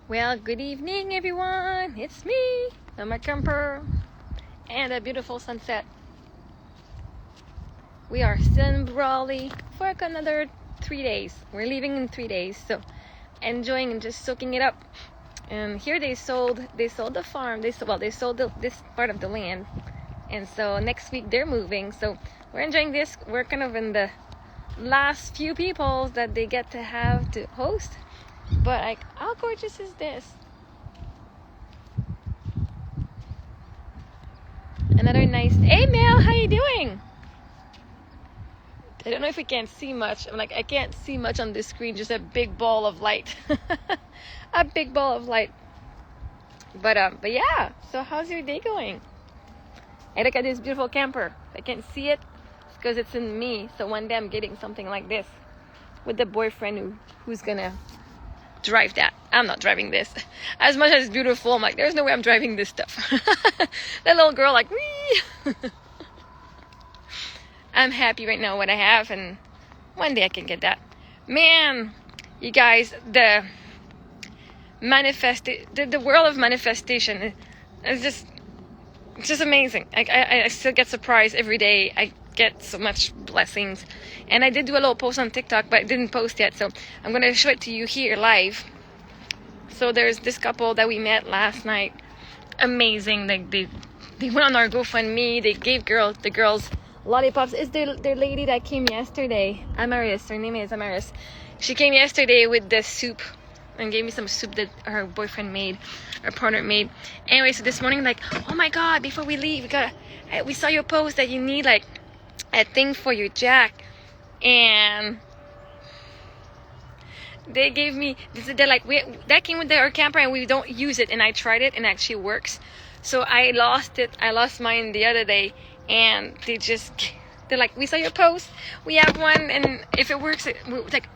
Well, good evening, everyone. It's me, my camper, and a beautiful sunset. We are still in Brawley for another 3 days. We're leaving in 3 days, so enjoying and just soaking it up. And here they sold the farm. They sold this part of the land, and so next week they're moving. So we're enjoying this. We're kind of in the last few people that they get to have to host. But like, how gorgeous is this? Another nice. Hey, Mel, how you doing? I don't know if we can see much. I can't see much on this screen. Just a big ball of light. A big ball of light. But yeah. So how's your day going? Hey, look at this beautiful camper. I can't see it because it's in me. So one day I'm getting something like this with the boyfriend who's gonna drive that. I'm not driving this. As much as it's beautiful, I'm like, there's no way I'm driving this stuff. That little girl like, wee. I'm happy right now what I have, and one day I can get that. Man, you guys, the world of manifestation is just amazing. I still get surprised every day. I get so much blessings. And I did do a little post on TikTok, but I didn't post yet, so I'm going to show it to you here live. So there's this couple that we met last night. Amazing. They went on our GoFundMe. They gave the girls lollipops. Is their lady that came yesterday, Amaris, her name is Amaris. She came yesterday with the soup and gave me some soup that her boyfriend made, her partner made. Anyway, so this morning, like, oh my god, before we leave, we saw your post that you need like a thing for your jack, and they gave me, they're like, that came with our camper and we don't use it, and I tried it and it actually works. So I lost mine the other day, and they're like, we saw your post, we have one, and if it works,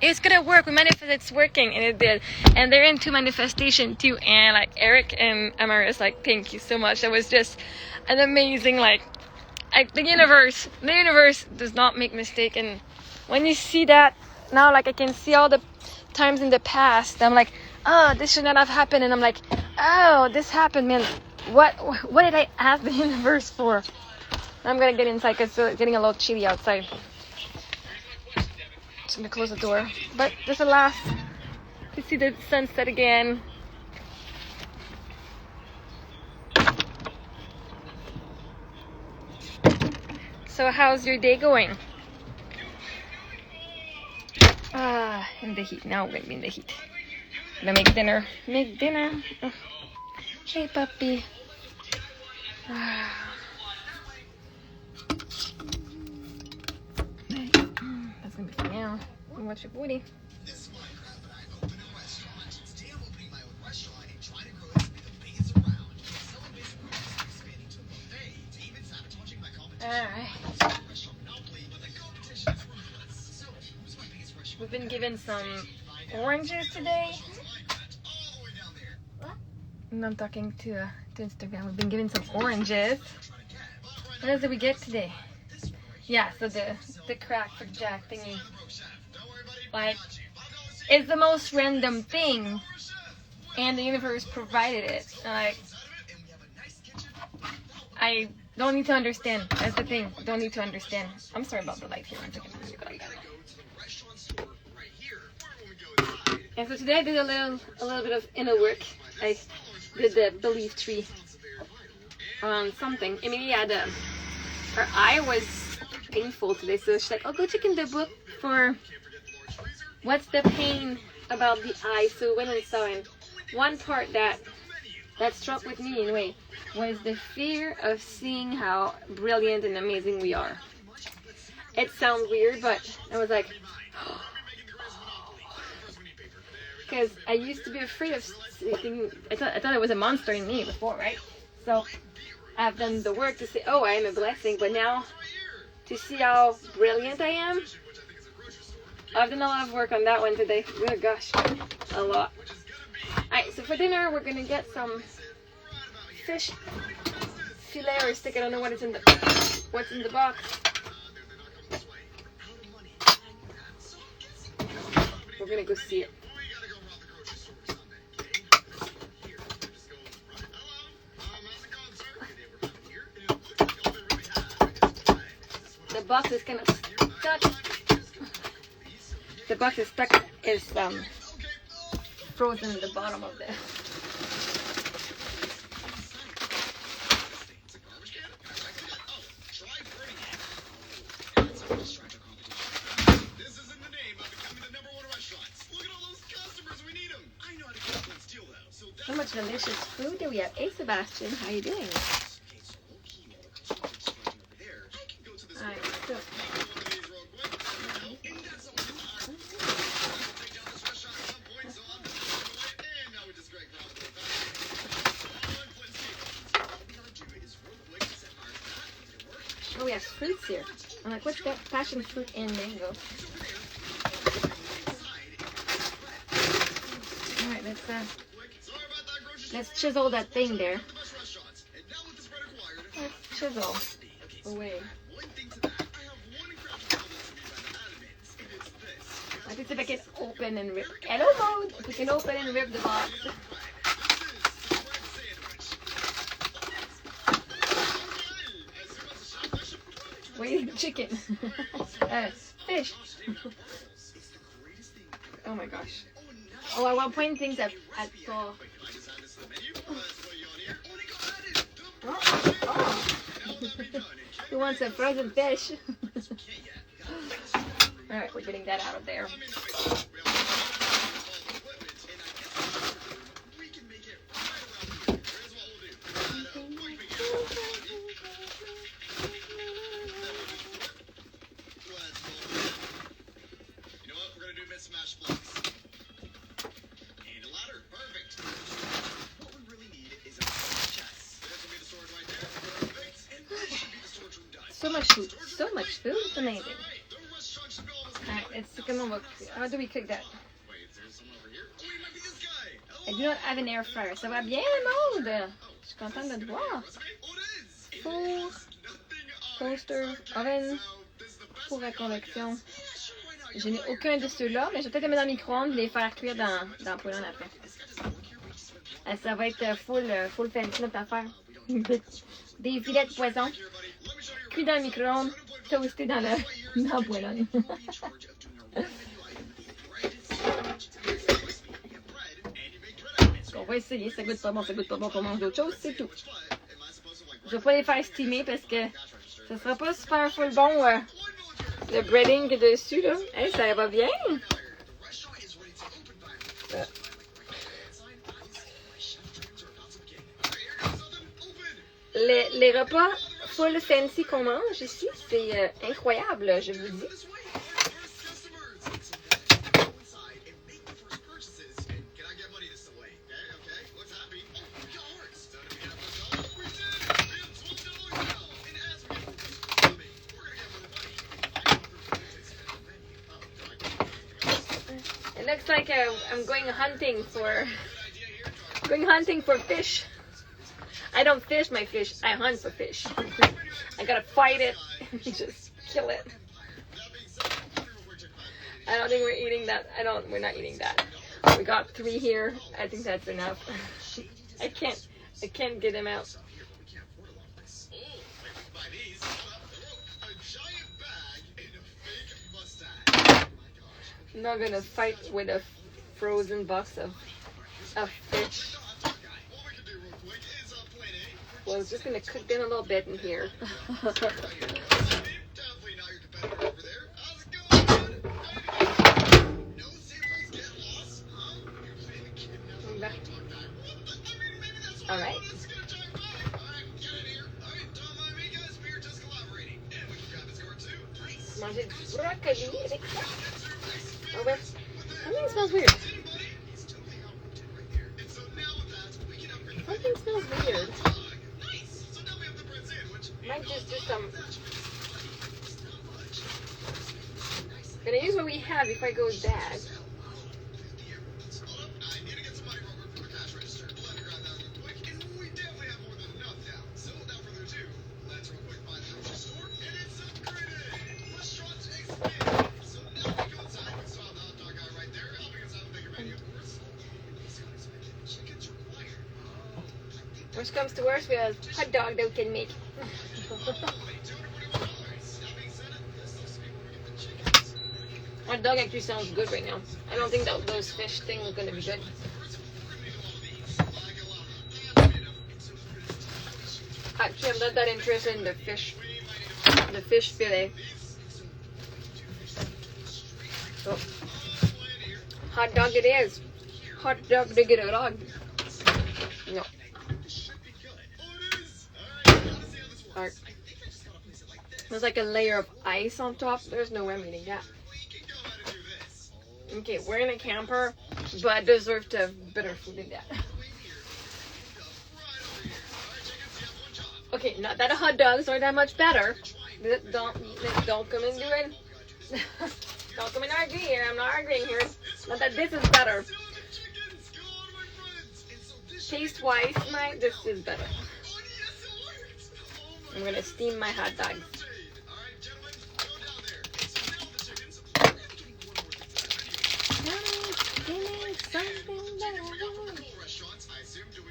it's gonna work, we manifest it's working, and it did. And they're into manifestation too, and like Eric and Amaris, like, thank you so much. That was just an amazing, the universe does not make mistake. And when you see that now, like, I can see all the times in the past I'm like, oh, this should not have happened, and I'm like, oh, this happened, man. What did I ask the universe for? I'm gonna get inside because it's getting a little chilly outside. Just gonna close the door. But this is the last to see the sunset again. So how's your day going? In the heat. Now we're gonna be in the heat. Gonna make dinner. Oh. Hey, puppy. That's gonna be for now. And watch your booty. Alright. We've been given some oranges today. What? And I'm talking to Instagram. We've been given some oranges. What else did we get today? Yeah, so the crack for Jack thingy. Like, it's the most random thing, and the universe provided it. Like, I don't need to understand. That's the thing. Don't need to understand. I'm sorry about the light here. And so today I did a little bit of inner work. I did the belief tree on something. Emily had her eye was painful today, so she's like, oh, go check in the book for what's the pain about the eye. So we went and saw, and one part that struck with me anyway was the fear of seeing how brilliant and amazing we are. It sounds weird, but I was like, because I used to be afraid of thinking, I thought it was a monster in me before, right? So I've done the work to say, oh, I am a blessing, but now to see how brilliant I am, I've done a lot of work on that one today. Oh gosh, a lot. Alright, so for dinner we're gonna get some fish fillet or steak. I don't know what's in the box. We're gonna go see it. box is kind of stuck. The box is stuck. Is frozen in the bottom of the. So much delicious food that we have. Hey Sebastian, how you doing? Alright, so oh, we have fruits here. I'm like, what's that? Passion fruit and mango. Alright, let's chisel that thing there. Let's chisel away. I think if I can open and rip. Hello mode! If we can open and rip the box. Where's the chicken? Fish. Oh my gosh. Oh, I want pointing things at Paul. Oh. Who wants a frozen fish? Alright, we're getting that out of there. So much food, it's amazing. Alright, let's come on, look. How do we cook that? I do not have an air fryer. Ça va bien, Maud? Je suis contente de te voir. Four, toaster, oven, four à convection. Je n'ai aucun de ceux-là, mais je vais peut-être les mettre dans le micro-ondes et les faire cuire dans le poêlon après. Ça va être full fancy notre affaire. Des filets de poisson, cuits dans le micro-ondes, toastés dans le poêlon. On va essayer, ça goûte pas bon, qu'on mange d'autres choses, c'est tout. Je vais pas les faire steamer parce que ça sera pas super full bon le breading dessus là. Hey, ça va bien. Les repas full fancy qu'on mange ici, c'est incroyable, je vous dis. It looks like I'm going hunting for fish. I don't fish my fish, I hunt for fish. I gotta fight it and just kill it. I don't think we're eating that. We're not eating that. We got 3 here. I think that's enough. I can't get them out. I'm not gonna fight with a frozen box of fish. Well, it's just gonna cook them a little bit in here. All right. Manger du brocoli avec ça. Oh, but something smells weird. Something smells weird. Might just do some. Gonna use what we have if I go bad. Worst comes to worst, we have a hot dog that we can make. Hot dog actually sounds good right now. I don't think that those fish things are gonna be good. Actually, I'm not that interested in the fish fillet. So, hot dog it is. Hot dog digga dog. No. Alright. There's like a layer of ice on top. There's no way I'm eating that. Okay, we're in a camper, but I deserve to have better food than that. Okay, not that a hot dogs are that much better. Don't come and do it. Don't come and argue here. I'm not arguing here. Not that this is better. Taste-wise, this is better. I'm gonna steam my hot dog.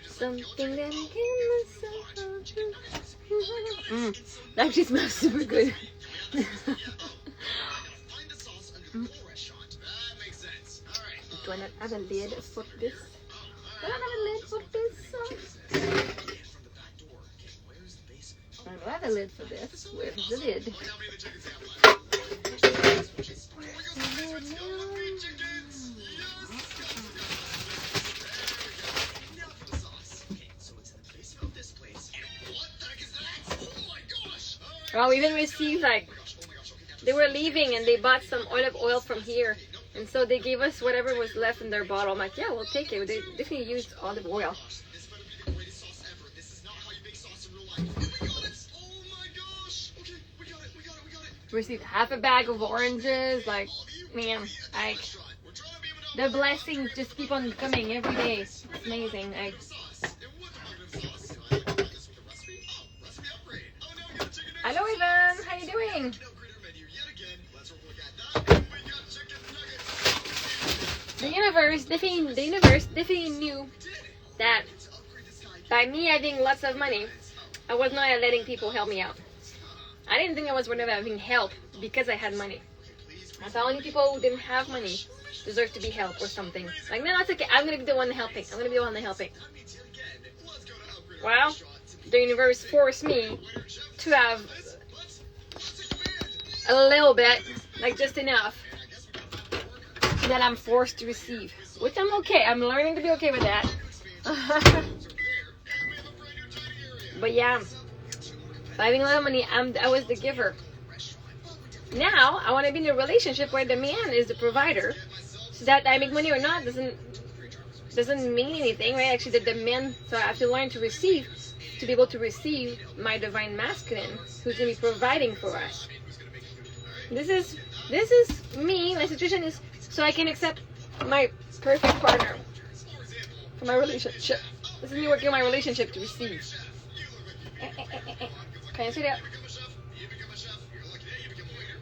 Something that that actually smells super good. Do I not have a lid for this? Do I not have a lid for this? I don't have a lid for this. Where's the lid? Well, we even received, like, they were leaving and they bought some olive oil from here. And so they gave us whatever was left in their bottle. I'm like, yeah, we'll take it. They definitely used olive oil. Received half a bag of oranges. Like, man, like, the blessings just keep on coming every day. It's amazing. Like, hello, Evan. How you doing? The universe definitely knew that by me having lots of money, I was not letting people help me out. I didn't think I was worth having help because I had money. I thought only people who didn't have money deserve to be helped or something. Like, no, it's okay. I'm gonna be the one helping. I'm gonna be the one helping. Well, the universe forced me to have a little bit, like just enough, that I'm forced to receive, which I'm okay. I'm learning to be okay with that. But yeah, by having a lot of money, I was the giver. Now I want to be in a relationship where the man is the provider, so that I make money or not doesn't mean anything, right? Actually, that the man, so I have to learn to receive, to be able to receive my divine masculine, who's gonna be providing for us. This is me. My situation is so I can accept my perfect partner for my relationship. This is me working on my relationship to receive. Can you see that?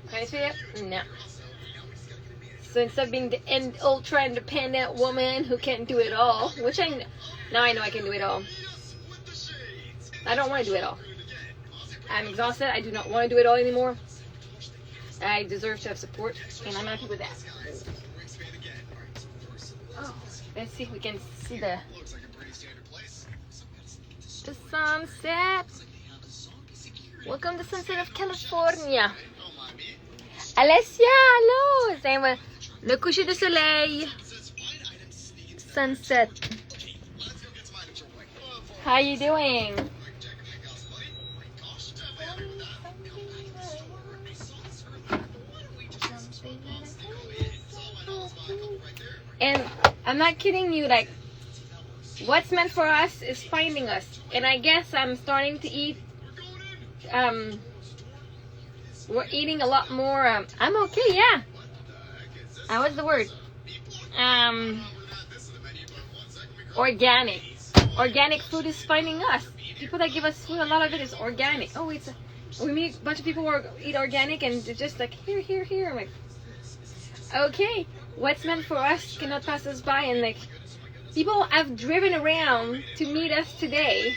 Can you see that? No. So instead of being the ultra independent woman who can't do it all, which now I know I can do it all. I don't want to do it all. I'm exhausted. I do not want to do it all anymore. I deserve to have support, and I'm happy with that. Oh, let's see if we can see the sunset. Welcome to Sunset of California. Alessia, hello. C'est le coucher de soleil. Sunset. How you doing? And I'm not kidding you, like, what's meant for us is finding us. And I guess I'm starting to eat, we're eating a lot more, I'm okay, yeah. What's the word? Organic. Organic food is finding us. People that give us food, a lot of it is organic. Oh, we meet a bunch of people who eat organic and they're just like, here, here, here. I'm like, okay, what's meant for us cannot pass us by. And like, people have driven around to meet us today,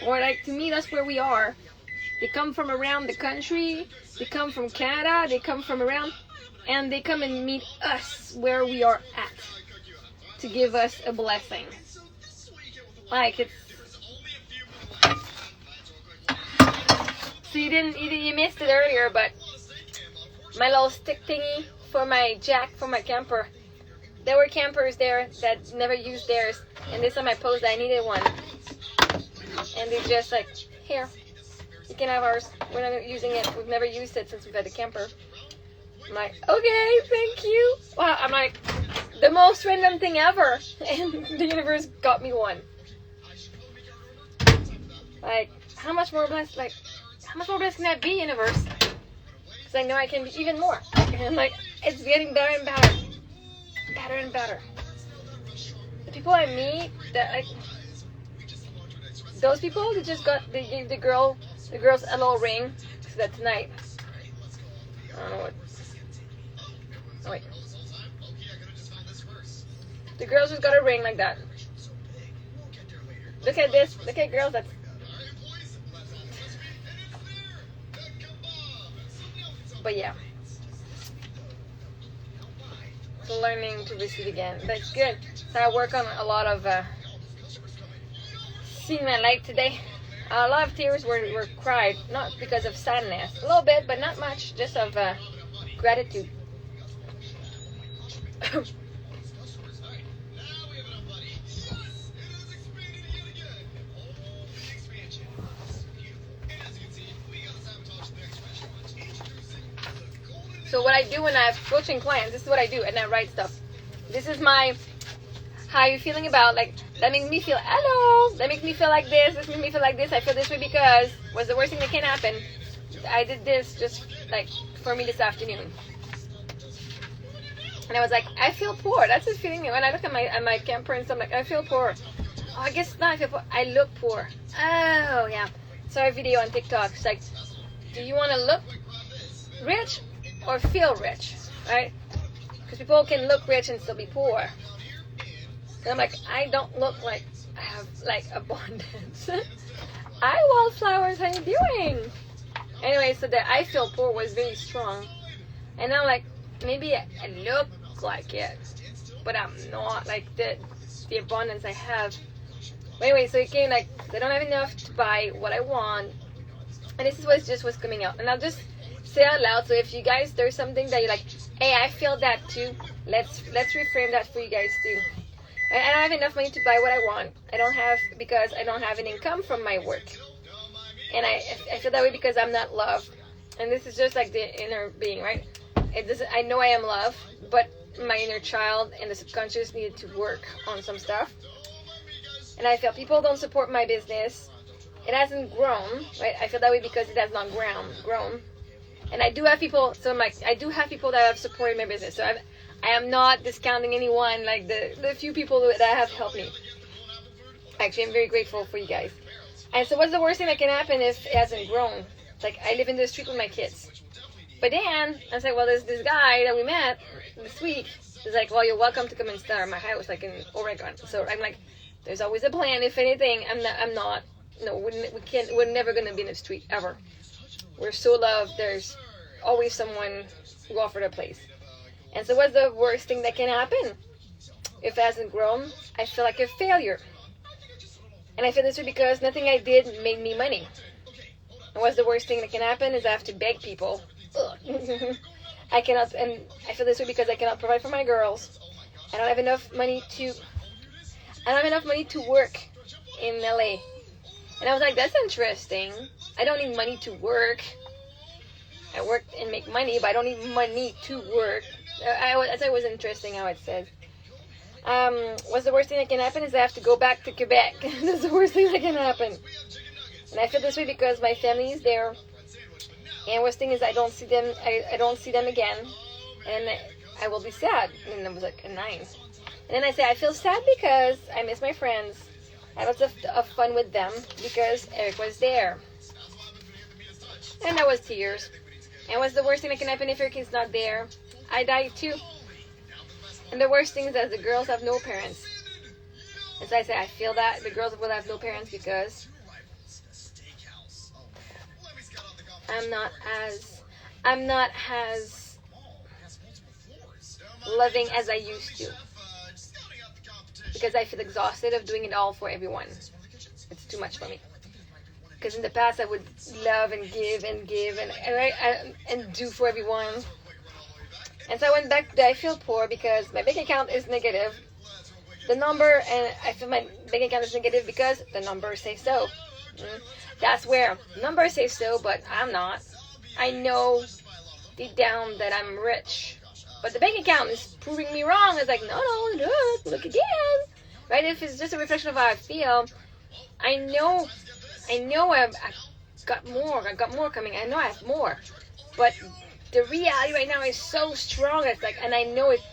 or like to meet us where we are. They come from around the country, they come from Canada, they come from around. and they come and meet us where we are at to give us a blessing. Like it's. So you missed it earlier, but my little stick thingy for my jack for my camper. There were campers there that never used theirs, and this time I posed I needed one, and they just like, here, you can have ours. We're not using it. We've never used it since we've had a camper. I'm like, okay, thank you. Wow, I'm like, the most random thing ever, and the universe got me one. Like, how much more blessed? Like, how much more blessed can that be, universe? Because I know I can be even more. And like, it's getting better and better. Better and better. The people I meet, that like, those people that just got, they gave the girls a little ring. So that tonight. I don't know what. Oh wait. The girls just got a ring like that. Look at this. Look at girls. That's. But yeah. Learning to receive again. That's good. So I work on a lot of seeing my light today. A lot of tears were cried, not because of sadness. A little bit, but not much. Just of gratitude. So what I do when I'm coaching clients, this is what I do, and I write stuff. This is my, how you feeling about, like, that makes me feel, hello, that makes me feel like this makes me feel like this, I feel this way because, what's the worst thing that can happen? I did this just, like, for me this afternoon. And I was like, I feel poor. That's the feeling when I look at my camper and stuff, like, I feel poor. Oh, I guess not, I feel poor. I look poor. Oh, yeah. Saw a video on TikTok. It's like, do you want to look rich or feel rich, right? Because people can look rich and still be poor. And I'm like, I don't look like I have like abundance. Hi, wildflowers, how you doing? Anyway, so that I feel poor was very strong, and I'm like, maybe I look like it, but I'm not like the abundance I have. But anyway, so it came like I don't have enough to buy what I want, and this is what's coming out, and I'll just say out loud. So if you guys, there's something that you're like, hey, I feel that too, let's reframe that for you guys too. I don't have enough money to buy what I want. I don't have, because I don't have an income from my work, and I feel that way because I'm not loved. And this is just like the inner being, right? It doesn't. I know I am loved, but my inner child and the subconscious needed to work on some stuff. And I feel people don't support my business. It hasn't grown, right? I feel that way because it has not grown. And I do have people, so I'm like, I do have people that have supported my business. So I am not discounting anyone, like the few people that have helped me. Actually, I'm very grateful for you guys. And so what's the worst thing that can happen if it hasn't grown? Like, I live in the street with my kids. But then, I was like, well, there's this guy that we met this week. He's like, well, you're welcome to come and stay at my house, like in Oregon. So I'm like, there's always a plan. If anything, we're never going to be in the street, ever. We're so loved. There's always someone who offered a place. And so what's the worst thing that can happen? If it hasn't grown, I feel like a failure. And I feel this way because nothing I did made me money. And what's the worst thing that can happen is I have to beg people. I cannot, and I feel this way because I cannot provide for my girls. I don't have enough money to work in LA. And I was like, that's interesting. I don't need money to work. I work and make money, but I don't need money to work. I thought it was interesting how it says. What's the worst thing that can happen is I have to go back to Quebec. That's the worst thing that can happen. And I feel this way because my family is there. And worst thing is I don't see them. I don't see them again, and I will be sad. And it was like a 9. And then I say I feel sad because I miss my friends. I had lots of fun with them because Eric was there. And that was tears. And what's the worst thing that can happen if Eric is not there? I die too. And the worst thing is that the girls have no parents. And so I say I feel that the girls will have no parents because I'm not as loving as I used to, because I feel exhausted of doing it all for everyone. It's too much for me. Because in the past I would love and give and do for everyone. And so I went back to I feel poor because my bank account is negative. The number, and I feel my bank account is negative because the numbers say so. That's where numbers say so, but I'm not. I know deep down that I'm rich, but the bank account is proving me wrong. It's like, no, look again, right? If it's just a reflection of how I feel, I know I've got more. I've got more coming. I know I have more, but the reality right now is so strong. It's like, and I know it's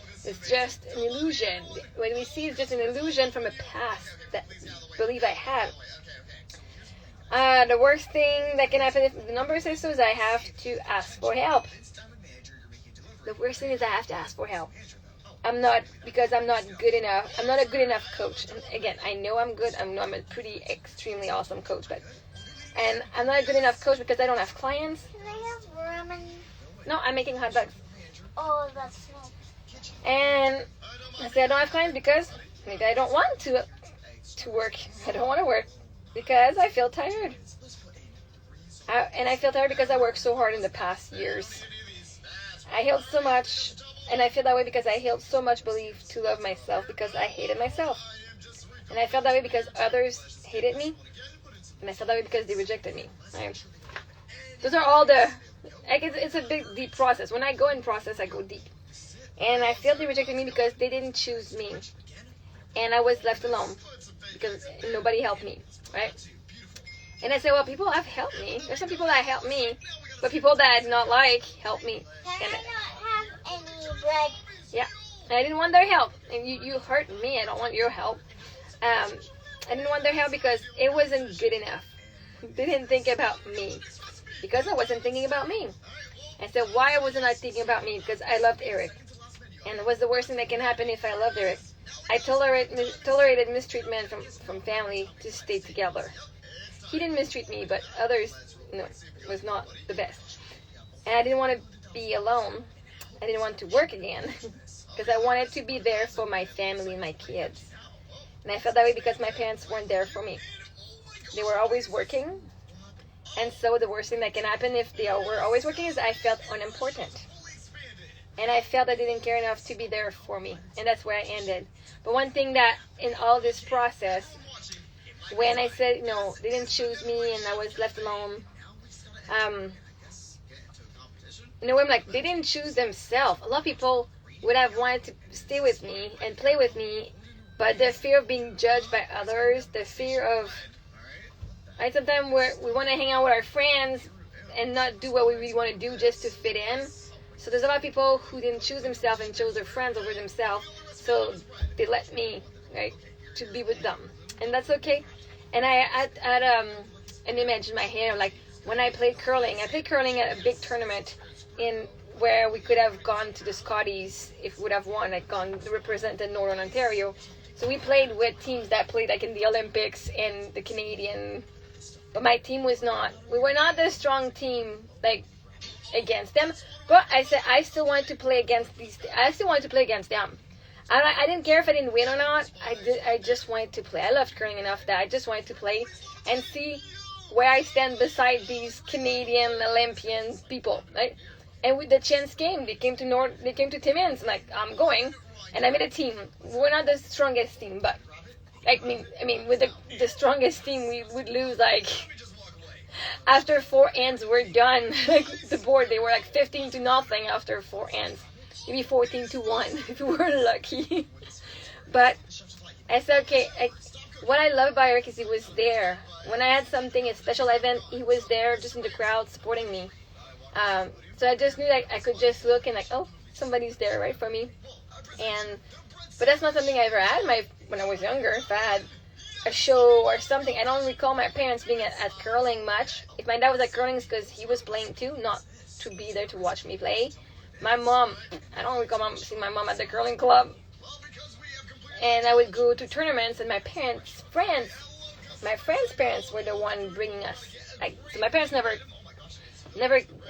just an illusion. When we see it's just an illusion from a past that I believe I had. The worst thing that can happen if the number says so is I have to ask for help. The worst thing is I have to ask for help. Because I'm not good enough. I'm not a good enough coach. And again, I know I'm good. I'm a pretty extremely awesome coach, and I'm not a good enough coach because I don't have clients. Can I have ramen? No, I'm making hot dogs. Oh, that's nice. And I say I don't have clients because maybe I don't want to work. I don't want to work because I feel tired. And I feel tired because I worked so hard in the past years. I healed so much, and I feel that way because I healed so much belief to love myself because I hated myself. And I felt that way because others hated me, and I felt that way because they rejected me. Right? Those are all it's a big, deep process. When I go in process, I go deep. And I feel they rejected me because they didn't choose me. And I was left alone because nobody helped me, right? And I said, well, people have helped me. There's some people that helped me, but people that I did not like helped me. Can I not have any bread? Yeah, and I didn't want their help. And you hurt me. I don't want your help. I didn't want their help because it wasn't good enough. They didn't think about me because I wasn't thinking about me. I said, why wasn't I thinking about me? Because I loved Eric. And it was the worst thing that can happen if I loved Eric. I tolerated mistreatment from family to stay together. He didn't mistreat me, but others, was not the best. And I didn't want to be alone. I didn't want to work again because I wanted to be there for my family and my kids. And I felt that way because my parents weren't there for me. They were always working. And so the worst thing that can happen if they were always working is I felt unimportant. And I felt I didn't care enough to be there for me. And that's where I ended. But one thing that in all this process, when I said, they didn't choose me and I was left alone, I'm like, they didn't choose themselves. A lot of people would have wanted to stay with me and play with me, but the fear of being judged by others, the fear of, sometimes we want to hang out with our friends and not do what we really want to do just to fit in. So there's a lot of people who didn't choose themselves and chose their friends over themselves. So they let me, to be with them. And that's okay. And I had an image in my head of like when I played curling at a big tournament where we could have gone to the Scotties if we would have won, gone to represent Northern Ontario. So we played with teams that played in the Olympics and the Canadian. But my team we were not the strong team against them. But I said I still wanted to play against them. I didn't care if I didn't win or not. I just wanted to play. I loved curling enough that I just wanted to play and see where I stand beside these Canadian Olympian people, right? And with the chance came. They came to Timmins. I'm going, and I made a team. We're not the strongest team, but with the strongest team, we would lose after 4 ends. We're done. The board, they were 15-0 after 4 ends. Maybe 14-1 if we were lucky. But I said, okay, what I love about Eric is he was there. When I had something, a special event, he was there just in the crowd supporting me. So I just knew I could just look and oh, somebody's there right for me. But that's not something I ever had when I was younger. If I had a show or something, I don't recall my parents being at curling much. If my dad was at curling, it's because he was playing too, not to be there to watch me play. My mom, I don't recall seeing my mom at the curling club. And I would go to tournaments, and my friends' parents were the one bringing us. So my parents never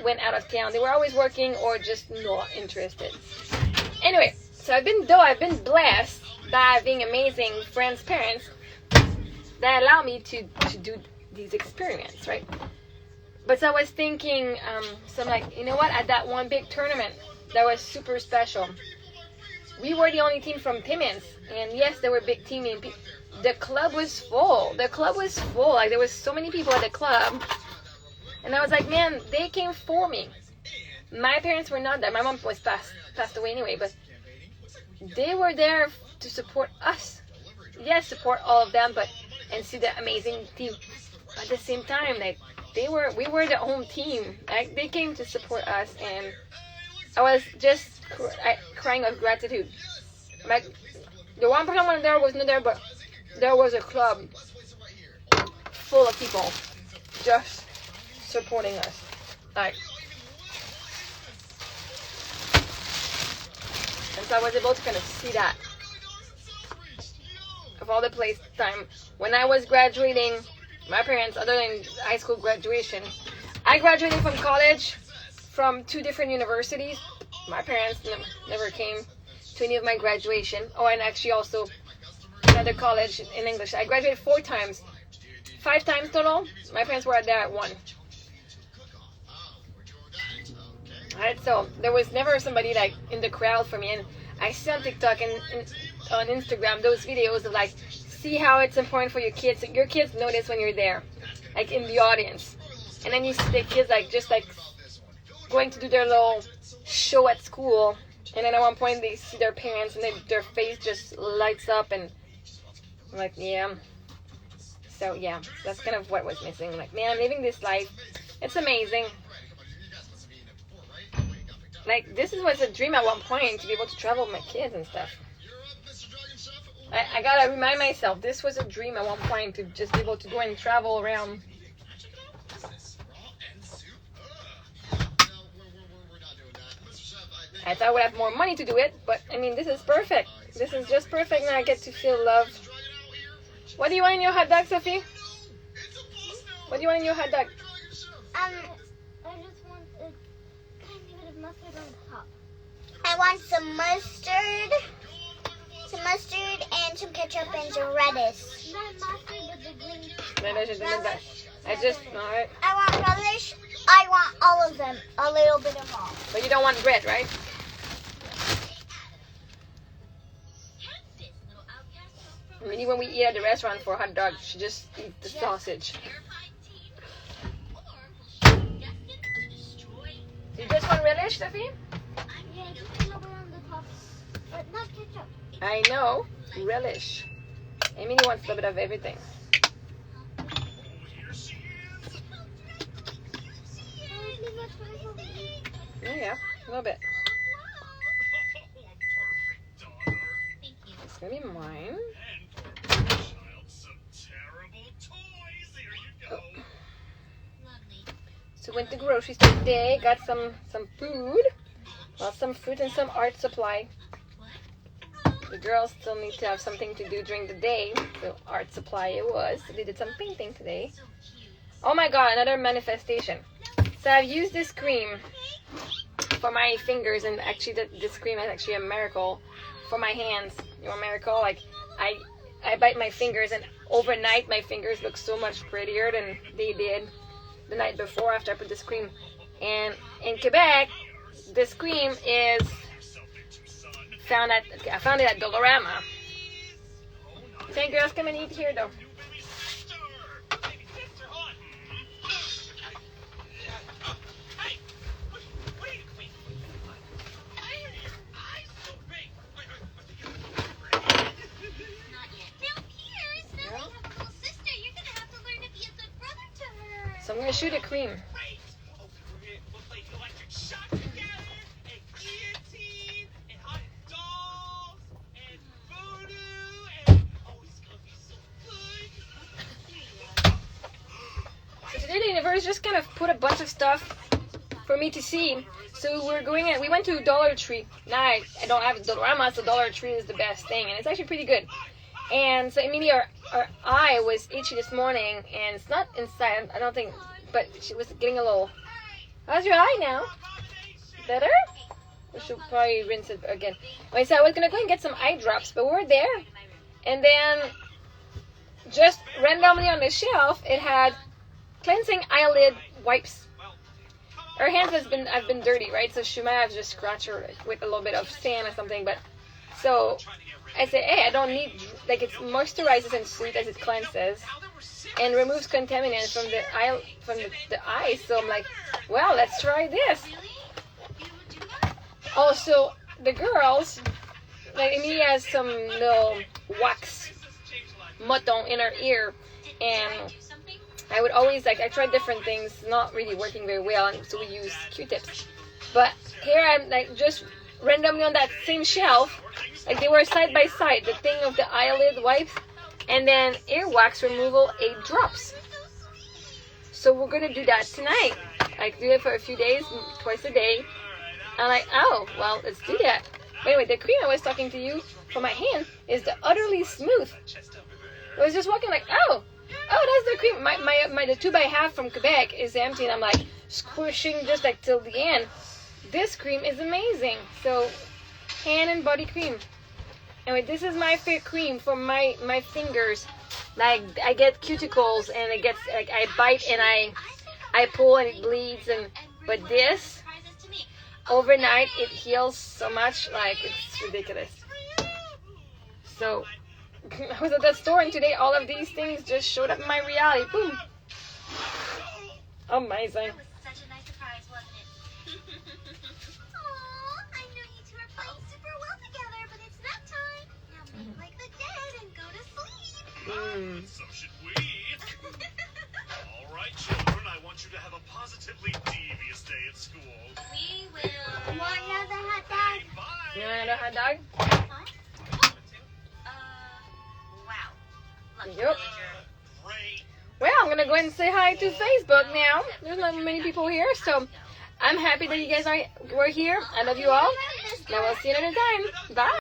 went out of town. They were always working or just not interested. Anyway, So though I've been blessed by having amazing friends, parents that allow me to do these experiments, right? But so I was thinking, so I'm like, you know what? At that one big tournament that was super special, we were the only team from Timmins, and yes, there were big team. The club was full. The club was full. Like there was so many people at the club, and I was like, man, they came for me. My parents were not there. My mom was passed away anyway, but they were there to support us. Yes, support all of them, but and see the amazing team. At the same time, like we were the home team. Like they came to support us, and I was just crying of gratitude. Like the one person when there was not there, but there was a club full of people just supporting us. Like, and so I was able to kind of see that. Of all the place time when I was graduating, my parents, other than high school graduation, I graduated from college from 2 different universities. My parents never came to any of my graduation. Oh, and actually also another college in English. I graduated 4 times, 5 times total. My parents were there at 1. Alright, so there was never somebody like in the crowd for me. And I see on TikTok and on Instagram those videos of like, see how it's important for your kids. Your kids notice when you're there, like in the audience. And then you see the kids like just like going to do their little show at school. And then at one point they see their parents and their face just lights up, and I'm like, yeah. So yeah, that's kind of what was missing. I'm like, man, I'm living this life. It's amazing. Like, this was a dream at one point, to be able to travel with my kids and stuff. I gotta remind myself, this was a dream at one point, to just be able to go and travel around. I thought I would have more money to do it, but I mean, this is perfect. This is just perfect. Now I get to feel love. What do you want in your hot dog, Sophie? What do you want in your hot dog? I just want a tiny bit of mustard on top. I want some mustard and some ketchup and some reddish. Not mustard, but the green. Relish. Alright. I want relish. I want all of them. A little bit of all. But you don't want bread, right? Really, when we eat at the restaurant for a hot dog, she just eats the sausage. You just want relish, Sophie? Yeah, just a little bit on the top. But not ketchup. I know. Relish. Emily wants a little bit of everything. Yeah, a little bit. It's gonna be mine. Oh. So went to the grocery store today, got some food, some fruit and some art supply. The girls still need to have something to do during the day, so art supply it was. So they did some painting today. Oh my god, another manifestation. So I've used this cream for my fingers, and actually this cream is actually a miracle for my hands. You know, a miracle. Like I bite my fingers, and overnight my fingers look so much prettier than they did the night before after I put this cream. And in Quebec, this cream is I found it at Dollarama. Okay, girls, come and eat here though. So I'm going to shoot a cream. So today the universe just kind of put a bunch of stuff for me to see. So we went to Dollar Tree. Now I don't have a Dollarama, so Dollar Tree is the best thing, and it's actually pretty good. And so immediately our eye was itchy this morning, and it's not inside, I don't think, but she was getting a little, how's your eye now? Better? We should probably rinse it again. Okay, so I was gonna go and get some eye drops, but we were there, and then just randomly on the shelf, it had cleansing eyelid wipes. Her hands have been dirty, right? So she might have just scratched her with a little bit of sand or something. But so I said, hey, I don't need, like, it moisturizes and soothes as it cleanses and removes contaminants from the eyes. So I'm like, well, let's try this. Also, the girls, like, Amy has some little wax mouton in her ear, and I would always, like, I tried different things, not really working very well, and so we use Q-tips. But here I'm, like, just randomly on that same shelf, like, they were side by side, the thing of the eyelid wipes, and then earwax removal 8 drops. So we're gonna do that tonight. Like, do it for a few days, twice a day. I'm like, oh, well, let's do that. But anyway, the cream I was talking to you for my hand is the Utterly Smooth. I was just walking like, oh, that's the cream. The tube I have from Quebec is empty, and I'm like squishing just like till the end. This cream is amazing. So, hand and body cream. Anyway, this is my favorite cream for my fingers. Like, I get cuticles, and it gets, like, I bite and I pull and it bleeds, but this overnight it heals so much, like, it's ridiculous. So I was at the store, and today all of these things just showed up in my reality. Boom. Amazing. It was such a nice surprise, wasn't it? Aw, I know you two are playing super well together, but it's nap time. Now make like the dead and go to sleep. So should we. All right, children, I want you to have a positively devious day at school. We will. Want another hot dog? Bye. You want another hot dog? Wow. Lucky Yep. villager. Great. Well, I'm gonna go ahead and say hi to Facebook now. There's not many people here, so I'm happy that you guys were here. I love you all, and I will see you another time. Bye.